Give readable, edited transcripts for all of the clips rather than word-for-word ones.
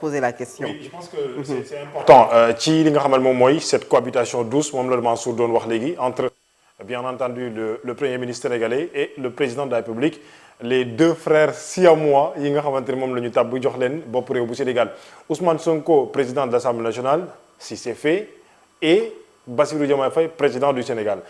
poser la question. Oui, je pense que c'est important ci li nga xamal moom mooy cette cohabitation douce moom la Mansour doon wax léegi entre bien entendu le premier ministre sénégalais et le président de la République, les deux frères siamois yi nga xamante ne moom la ñu tàbb jox leen bopp réew bu Sénégal. Ousmane Sonko président de l'Assemblée nationale si c'est fait et Bassirou Diomaye Faye président du Sénégal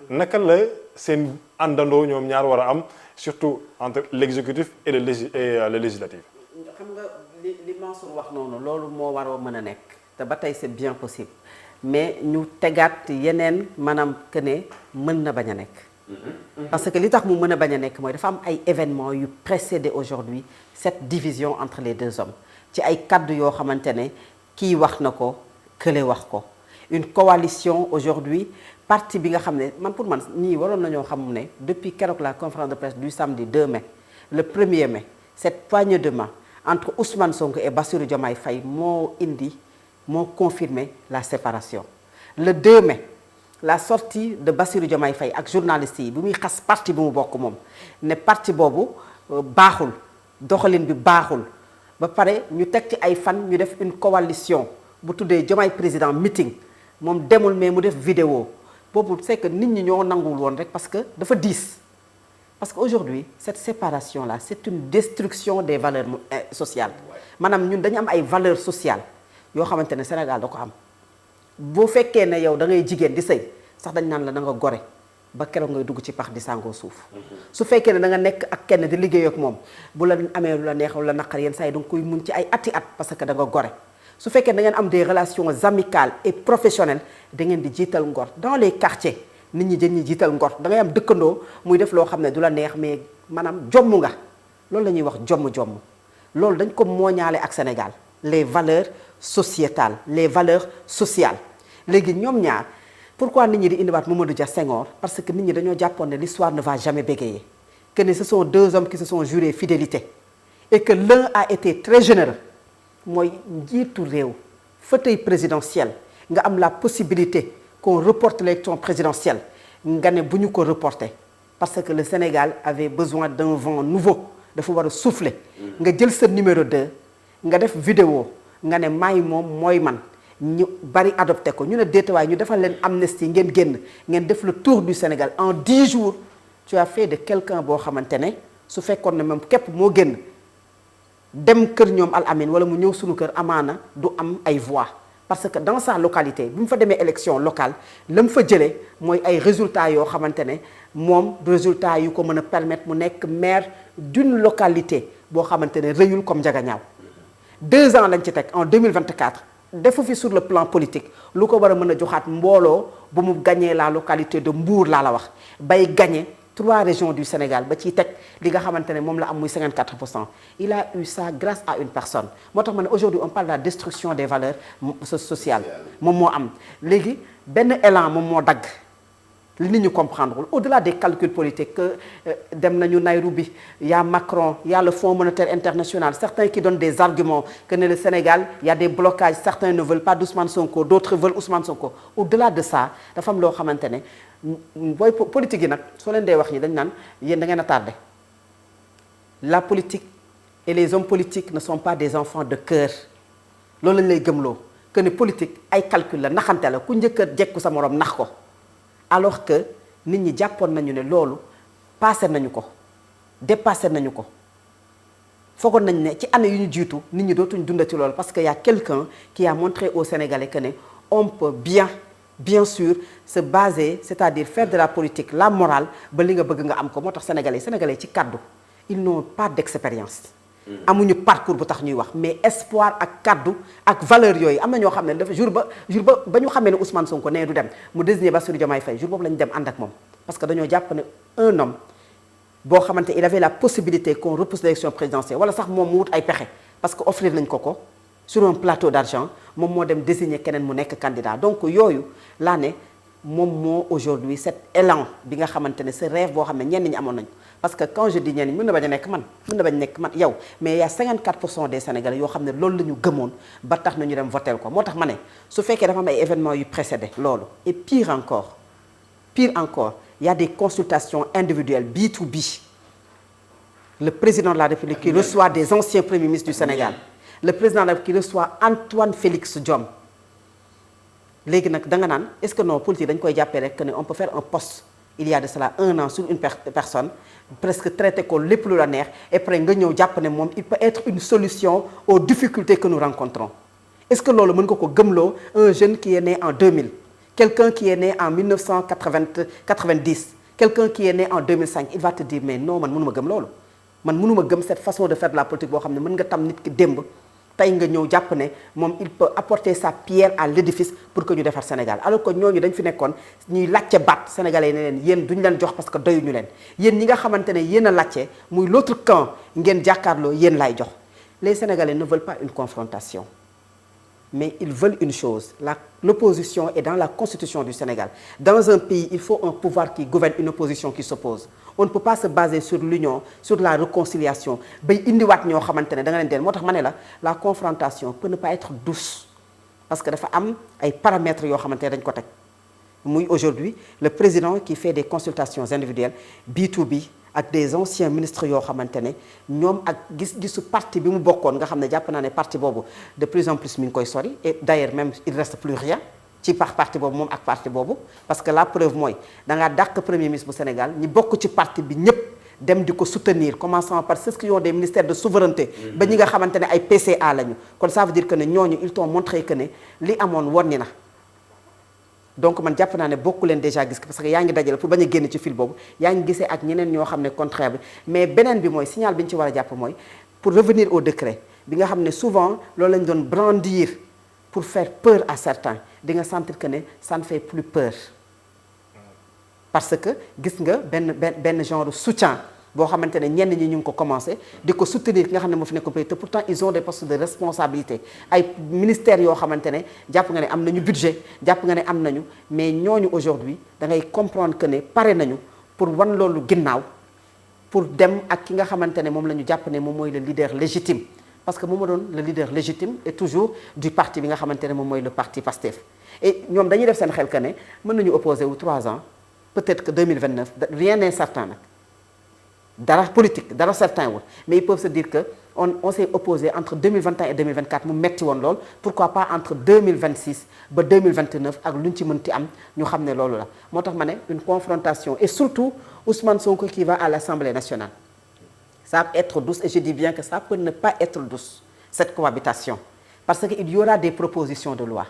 naka la seen àndandoo ñoom ñaar war a am surtout entre l'exécutif et le législatif. xam nga li Mansour wax noonu loolu moo waroo mën a nekk te ba tey c'est bien possible mais ñu tegaat yeneen maanaam que ne mën na bañ a nekk. parce que li tax mu mën a bañ a nekk mooy dafa am ay événements yu précédé aujourd'hui cette division entre les deux hommes ci ay kaddu yoo xamante ne kii wax na ko kële wax ko une coalition aujourd'hui parti bi nga xam ne man pour man ñii waroon nañoo xam ne depuis keroog la conférence de presse du samedi 2 mai le 1er mai cette poignée de main entre Ousmane Sonko et Bassirou Diomaye Faye moo confirmé la séparation le 2 mai la sortie de Bassirou Diomaye Faye ak journalistes yi bi muy xas parti bi mu bokk moom ne parti boobu baaxul doxalin bi baaxul ba pare ñu teg ci ay fan ñu def une coalition bu tuddee Diomaye président meeting moom demul mais mu def vidéo boobu c'est que nit ñi ñoo nanguwul woon rek parce que dafa diis parce que aujourd'hui cette séparation là c'est une destruction des valeurs sociales maanaam ñun dañu am ay valeurs sociales yoo xamante ne Sénégal da ko am boo fekkee ne yow da ngay jigéen di sëy sax dañ naan la da nga gore ba keroog ngay dugg ci pax di sàngoo suuf su fekkee ne da nga nekk ak kenn di liggéey ak moom bu la amee lu la neex lu la naqar yenn saa yi da nga koy mun ci ay ati at parce que da nga gore su fekkee da ngeen am des relations amicales et professionnelles da ngeen di jiital ngor dans les quartiers nit ñi dañuy jiital ngor da ngay am dëkkandoo muy def loo xam ne du la neex mais maanaam jomm nga loolu la ñuy wax jomm loolu dañ ko mooñaale ak Sénégal les valeurs sociétales les valeurs sociales léegi ñoom ñaar pourquoi nit ñi di indiwaat Mamadou Dia Senghor parce que nit ñi dañoo jàppoon ne l'histoire ne va jamais bégayer que ne ce sont deux hommes qui se sont jurés fidélité et que l'un a été très généreux mooy njiitu réew fauteuil présidentiel nga am la possibilité qu'on reporte l'élection présidentielle nga ne bu ñu ko reporter parce que le Sénégal avait besoin d'un vent nouveau dafa war a souffler nga jël sa numéro 2 nga def vidéo nga ne maay moom mooy man ñu bari adopté ko ñu ne déetawaay ñu defal leen amnistie ngeen génn ngeen def le tour du Sénégal en 10 jours tu as fait de quelqu'un boo xamante ne su fekkoon ne même képp moo génn dem kër ñoom Al Amin wala mu ñëw suñu kër amaana du am ay voix parce que dans sa localité bi mu fa demee élection locale la mu fa jëlee mooy ay résultats yoo xamante ne moom résultats yu ko mën a permettre mu nekk maire d'une localité boo xamante ne rëyul comme Ndiaganiao 2 ans lañ ci teg en 2024 defu fi sur le plan politique lu ko war a mën a joxaat mbooloo bu mu gagné la localité de Mbour laa la wax bay gagné 3 régions du Sénégal ba ciy teg li nga xamante ne moom la am muy 54%. Il a eu ça grâce à une personne moo tax ma ne aujourd'hui on parle de la destruction des valeurs sociales moom moo am léegi benn élan moom moo dagg li nit ñu comprendre au-delà des calculs politiques que dem nañu Nairobi y a Macron y a le Fonds monétaire international certains qui donnent des arguments que ne le Sénégal y a des blocages certains ne veulent pas d'Ousmane Sonko d'autres veulent Ousmane Sonko au-delà de ça dafa am loo xamante ne booy politique yi nag soo leen dee wax ñi dañ naan yéen da ngeen a tardé la politique et les hommes politiques ne sont pas des enfants de cœur loolu lañ lay gëmloo que ne politique ay calcul la naxante la ku njëkk a jekku sa morom nax ko alors que nit ñi jàppoon nañu ne loolu passé nañu ko dépassé nañu ko foogoon nañu ne ci année yu ñu jiitu nit ñi dootuñ dunda ci loolu parce que y a quelqu'un qui a montré aux Sénégalais que ne on peut bien sûr se baser c'est-à-dire faire de la politique la morale ba li nga bëgg nga am ko moo tax sénégalais ci kaddu ils n'ont pas d'expérience amuñu parcours bu tax ñuy wax mais espoir ak kaddu ak valeur yooyu am na ñoo xam ne dafa jour ba ñu xamee ne Ousmane Sonko nee du dem mu désigné Bassirou Diomaye Faye jour boobu la ñu dem ànd ak moom parce que dañoo jàpp ne un homme boo xamante il avait la possibilité qu'on repousse l'élection présidentielle wala sax moom mu wut ay pexe parce que offrir nañ ko sur un plateau d'argent moom moo dem désigner keneen mu nekk candidat donc yooyu laa ne moom moo aujourd'hui cet élan bi nga xamante ne ce rêve boo xam ne ñenn ñi amoon nañu parce que quand je dis ñenn ñi mën na bañ a nekk man mën na bañ a nekk man yow mais il y a 54% des Sénégalais yoo xam ne loolu la ñu gëmoon ba tax na ñu dem voter ko moo tax ma ne su fekkee dafa am ay événements yu précédé loolu et pire encore il y a des consultations individuelles B2B le président de la République qui reçoit des anciens premiers ministres du Sénégal le président qui reçoit Antoine Félix Diome léegi nag da nga naan est-ce que non politique dañ koy jàppee rek que ne on peut faire un poste il y a de cela 1 an sur une personne presque traité ko lépp lu la neex et après nga ñëw jàpp ne moom il peut être une solution aux difficultés que nous rencontrons est-ce que loolu mën nga ko gëmloo un jeune qui est né en 2000 quelqu'un qui est né en 1990 quelqu'un qui est né en 2005 il va te dire mais non man mënuma gëm loolu man mënuma gëm cette façon de faire de la politique boo xam ne mën nga tam nit ki démb tey nga ñëw jàpp ne moom il peut apporter sa pierre à l'édifice pour que ñu defar Sénégal alors que ñooñu dañ fi nekkoon ñuy laajte baat sénégalais yi ne leen yéen duñu leen jox parce que doyuñu leen yéen ñi nga xamante ne yéen a laajte muy l'autre camp ngeen jàkkaarloo yéen laay jox les sénégalais ne veulent pas une confrontation mais ils veulent une chose l'opposition est dans la constitution du Sénégal dans un pays il faut un pouvoir qui gouverne une opposition qui s'oppose on ne peut pas se baser sur l'union sur la réconciliation bay indiwaat ñoo xamante ne da nga leen deen moo tax ma ne la confrontation peut ne pas être douce parce que dafa am ay paramètres yoo xamante ne dañ ko teg muy aujourd'hui le président qui fait des consultations individuelles B2B ak des anciens ministres yoo xamante ne ñoom ak gis-gisu parti bi mu bokkoon nga xam ne jàpp naa ne parti boobu de plus en plus mi ngi koy sori et d'ailleurs même il reste plus rien ci parti boobu moom ak parti boobu parce que la preuve mooy da ngaa dàq premier ministre bu Sénégal ñi bokk ci parti bi ñëpp dem di ko soutenir commençant par ceux qui ont des ministères de souveraineté ba ñi nga xamante ne ay PCA lañu kon ça veut dire que ne ñooñu ils t'ont montré que ne li amoon wonni na donc man jàpp naa ne bokku leen déjà gis parce que yaa ngi dajale pour bañ a génn ci fil boobu yaa ngi gisee ak ñeneen ñoo xam ne contraire bi mais beneen bi mooy signal bi ñu ci war a jàpp mooy pour revenir au décret bi nga xam ne souvent loolu lañ doon brandir pour faire peur à certains di nga sentir que ne ça ne fait plus peur parce que gis nga benn genre soutien boo xamante ne ñenn ñi ñu ngi ko commencé di ko soutenir ki nga xam ne moo fi nekk te pourtant ils ont des postes de responsabilité ay ministères yoo xamante ne jàpp nga ne am nañu budget jàpp nga ne am nañu mais ñooñu aujourd'hui da ngay comprendre que ne pare nañu pour wan loolu ginnaaw pour dem ak ki nga xamante ne moom la ñu jàpp ne moom mooy le leader légitime parce que moom ma doon le leader légitime et toujours du parti bi nga xamante ne moom mooy le parti PASTEF et ñoom dañuy def seen xel que ne mën nañu opposer wu 3 ans peut-être que 2029 rien n'est certain nag dara politique dara certain wul mais ils peuvent se dire que on s'est opposé entre 2021 et 2024 mu metti woon lool pourquoi pas entre 2026 ba 2029 ak lu ñu ci mënti am ñu xam ne loolu la moo tax ma ne une confrontation et surtout Ousmane Sonko qui va à l'Assemblée nationale ça peut être douce et je dis bien que ça peut ne pas être douce cette cohabitation parce que il y aura des propositions de loi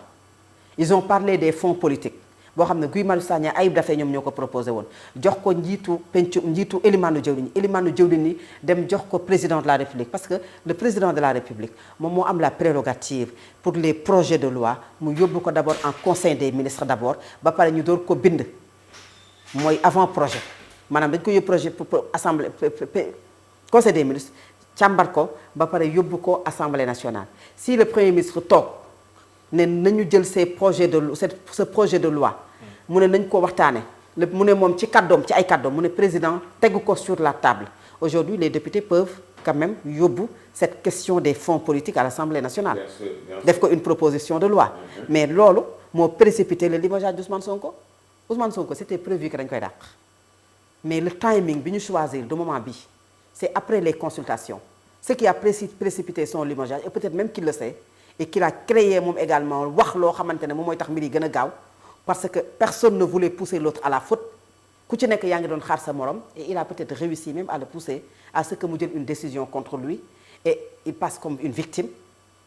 ils ont parlé des fonds politiques boo xam ne Guy Marius Sagna Ayib Daffé ñoom ñoo ko proposé woon jox ko njiitu élimaanu jëwriñ ñi dem jox ko président de la République parce que le président de la République moom moo am la prérogative pour les projets de loi mu yóbbu ko d'abord en conseil des ministres d'abord ba pare ñu door ko bind mooy avant projet maanaam dañ ko yóbbu projet pour assemblée conseil des ministres càmbar ko ba pare yóbbu ko assemblée nationale si le premier ministre toog ne nañu jël ce projet de loi mu ne nañ ko waxtaane mu ne moom ci kàddoom ci ay kàddoom mu ne président tegu ko sur la table aujourd'hui les députés peuvent quand même yóbbu cette question des fonds politiques à l'Assemblée nationale def ko une proposition de loi mais loolu moo précipité le limogeage d'Ousmane Sonko c'était prévu que dañ koy dàq mais le timing bi ñu choisir du moment bi c'est après les consultations ce qui a précipité son limogeage et peut-être même qu'il le sait et qu'il a créé moom également wax loo xamante ne moom mooy tax mbir yi gën a gaaw parce que personne ne voulait pousser l'autre à la faute ku ci nekk yaa ngi doon xaar sa morom et il a peut-être réussi même à le pousser à ce que mu jël une décision contre lui et il passe comme une victime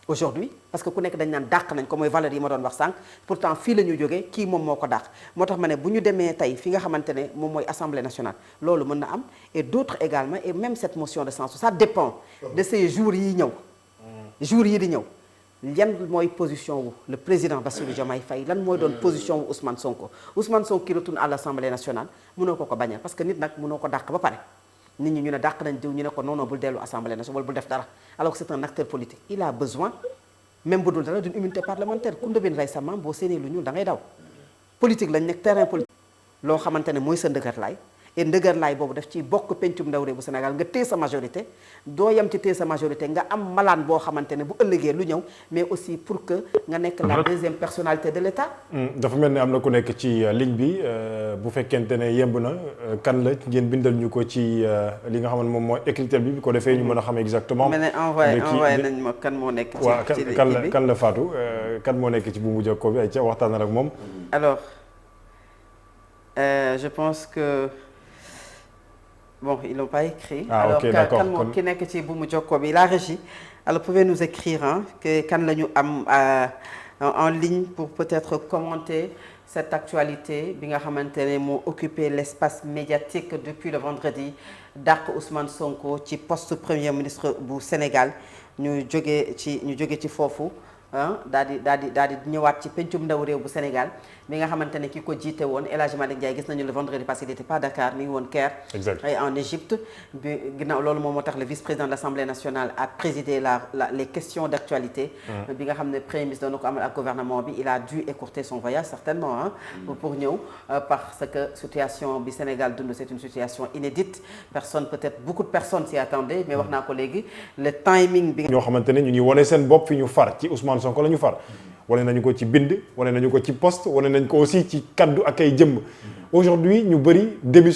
aujourd'hui parce que ku nekk dañ naan dàq nañ ko mooy valeur yi ma doon wax sànq pourtant fii la ñu jógee kii moom moo ko dàq moo tax ma ne bu ñu demee tey fi nga xamante ne moom mooy Assemblée nationale loolu mën na am et d'autres également et même cette motion de censure ça dépend de ces jours yi ñëw jours yi di ñëw yan mooy position wu le président Bassirou Diomaye Faye lan mooy doon position wu Ousmane Sonko qui retourne à l'Assemblée nationale mënoo ko bañal parce que nit nag mënoo ko dàq ba pare nit ñi ñu ne dàq nañ diw ñu ne ko non bul dellu Assemblée nationale wala bul def dara alors que c'est un acteur politique il a besoin même bu dul dara d'une immunité parlementaire ku ndëbin rey sa maam boo séenee lu ñuul da ngay daw politique lañ nekk terrain politique loo xamante ne mooy sa ndëgër laay et ndëgër laay boobu daf ciy bokk pencum ndaw réew bu Sénégal nga téye sa majorité doo yem ci téye sa majorité nga am malaan boo xamante ne bu ëllëgee lu ñëw mais aussi pour que nga nekk la deuxième personnalité de l'État. dafa mel ni am na ku nekk ci ligne bi bu fekkente ne yemb na kan la ngeen bindal ñu ko ci li nga xam ne moom mooy écriture bi ko defee ñu mën a xam exactement. mais ne envoyé nañ ma kan moo nekk. ci bi kan la Fatou kan moo nekk ci bu mu jokkoo bi ay ca waxtaan ak moom. alors je pense que. Bon, ils l'ont pas écrit. Ah, alors, ok, d'accord. Qui n'est que ci bumu jokko bi la régie. Alors, pouvez nous écrire hein, que quand lañu am en ligne pour peut-être commenter cette actualité bi nga xamantene mo occupé l'espace médiatique depuis le vendredi dàq Ousmane Sonko ci poste premier ministre bu Sénégal ñu jóge ci foofu daal di ñëwaat ci pencum ndaw réew bu Sénégal mi nga xamante ne ki ko jiite woon El Hadji Malick Ndiaye gis nañu le vendredi passé il n'était pas à Dakar mi ngi woon Caire et en Égypte bi ginnaaw loolu moom moo tax le vice-président de l'Assemblée nationale a présidé les questions d'actualité bi nga xam ne premier ministre doon na ko amal ak gouvernement bi il a dû écourter son voyage certainement pour ñëw parce que situation bi Sénégal dund c'est une situation inédite peut-être beaucoup de personnes s'y attendaient mais wax naa ko léegi le timing bi ñoo xamante ne ñu ngi wane seen bopp fi ñu far ci Ousmane Sonko la ñu far wane nañu ko ci bind wane nañu ko ci poste wane nañu ko aussi ci kaddu ak ay jëmm aujourd'hui ñu bëri démission